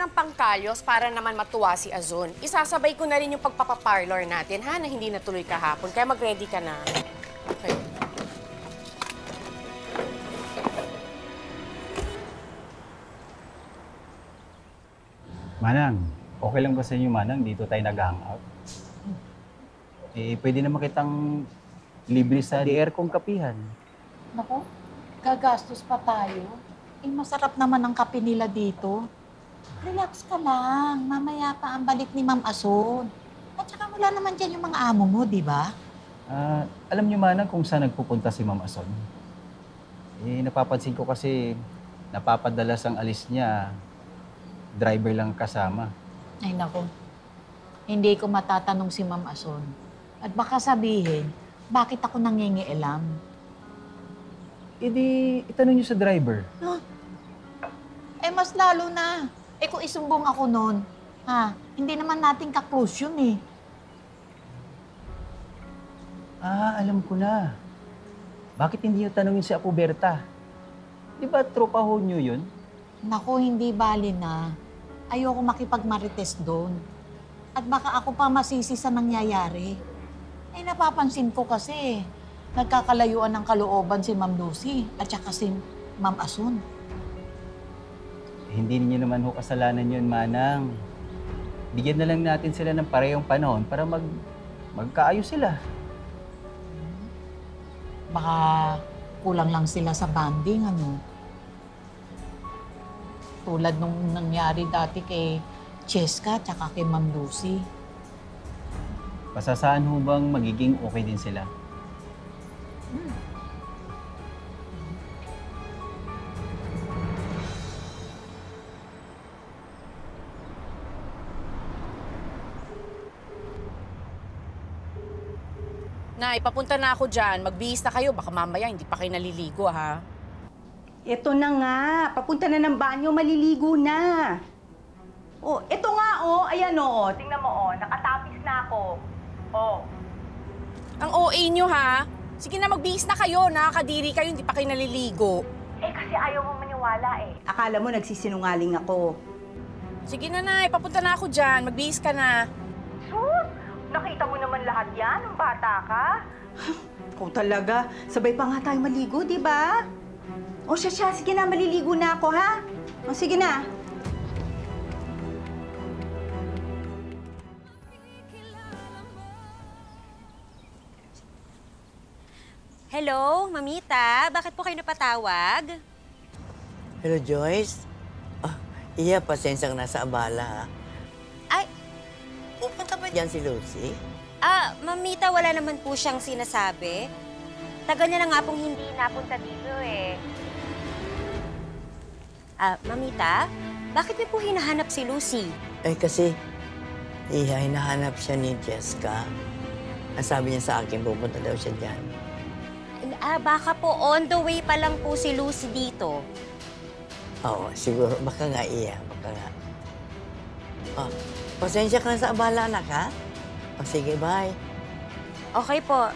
ng pangkalyos para naman matuwa si Azon. Isasabay ko na rin yung pagpapaparlor natin, ha, na hindi natuloy kahapon. Kaya mag-ready ka na. Okay. Manang, okay lang ba sa inyo, Manang? Dito tayo nag-hangout. Pwede naman kitang libre sa aircon kapihan. Nako, gagastos pa tayo. Masarap naman ang kape nila dito. Relax ka lang. Mamaya pa ang balik ni Ma'am Ason. At saka wala naman dyan yung mga amo mo, di ba? Alam niyo, Manang, kung saan nagpupunta si Ma'am Ason? Napapansin ko kasi napapadalas ang alis niya, driver lang kasama. Ay nako, hindi ko matatanong si Ma'am Ason. At baka sabihin, bakit ako nangingialam? Itanong niyo sa driver. Mas lalo na. Kung isumbong ako noon, hindi naman natin ka-close yun eh. Alam ko na. Bakit hindi niyo tanungin si Apo Berta? Di ba tropa ho niyo yun? Naku, hindi bali na. Ayoko makipagmarites doon. At baka ako pa masisi sa nangyayari. Napapansin ko kasi, nagkakalayuan ng kalooban si Ma'am Lucy at saka si Ma'am Asun. Hindi niyo naman ho kasalanan yun, Manang. Bigyan na lang natin sila ng parehong panahon para magkaayos sila. Baka kulang lang sila sa bonding, ano? Tulad nung nangyari dati kay Cheska at saka kay Ma'am Lucy. Pasasaan ho bang magiging okay din sila? Nay, papunta na ako dyan. Magbihis na kayo. Baka mamaya hindi pa kayo naliligo, ha? Ito na nga. Papunta na ng banyo, maliligo na. Oh, ito nga, oh. Ayan, oh. Tingnan mo, oh. Nakatapis na ako. Oh. Ang OA nyo, ha? Sige na, magbihis na kayo. Nakakadiri kayo, hindi pa kayo naliligo. Kasi ayaw mo maniwala, eh. Akala mo nagsisinungaling ako. Sige na, Nay. Papunta na ako dyan. Magbihis ka na. Sus! Nakita mo naman lahat yan, ng bata ka. Ikaw talaga. Sabay pa nga tayo maligo, di ba? O siya, sige na, maliligo na ako, ha? O sige na. Hello, Mamita. Bakit po kayo napatawag? Hello, Joyce. Iya, pasensya ka na sa abala, ha? Ay, Pupunta ba dyan si Lucy? Mamita, wala naman po siyang sinasabi. Tagal niya na nga pong hindi napunta dito eh. Mamita, bakit niyo po hinahanap si Lucy? Kasi, hinahanap siya ni Jessica. Ang sabi niya sa akin, pupunta daw siya dyan. Baka po on the way pa lang po si Lucy dito. Oo, siguro. Baka nga, iya. Baka nga. Pasensya ka na sa abala, anak, ha? Sige, bye. Okay po.